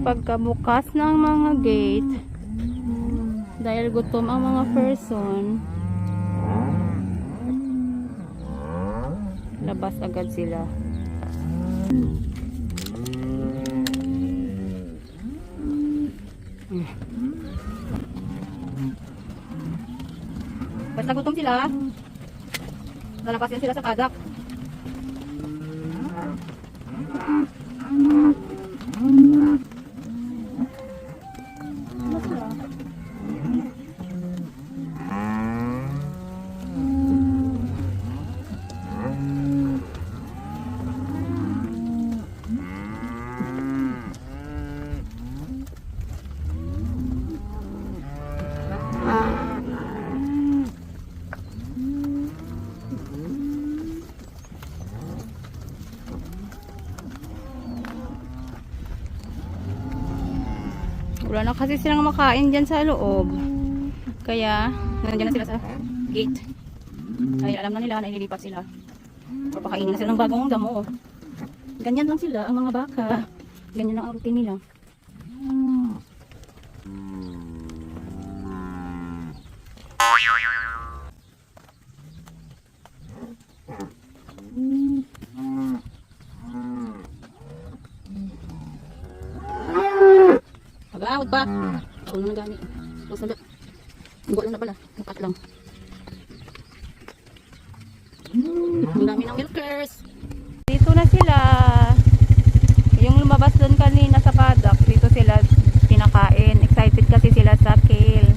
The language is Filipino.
Pagkabukas ng mga gate, dahil gutom ang mga person, labas agad sila. Basta gutom sila, lalabas yan sila sa padak. Wala na kasi silang makain dyan sa loob. Kaya, nandiyan na sila sa gate. Kaya alam na nila na ililipat sila. Papakainin na sila ng bagong damo. Ganyan lang sila, ang mga baka. Ganyan lang ang routine nila. Mag-aawad ba? Ako naman gani. Tapos na. Igo lang na pala. Upat lang. Ang dami ng milkers. Dito na sila. Yung lumabas doon kanina sa paddock, dito sila pinakain. Excited kasi sila sa kale.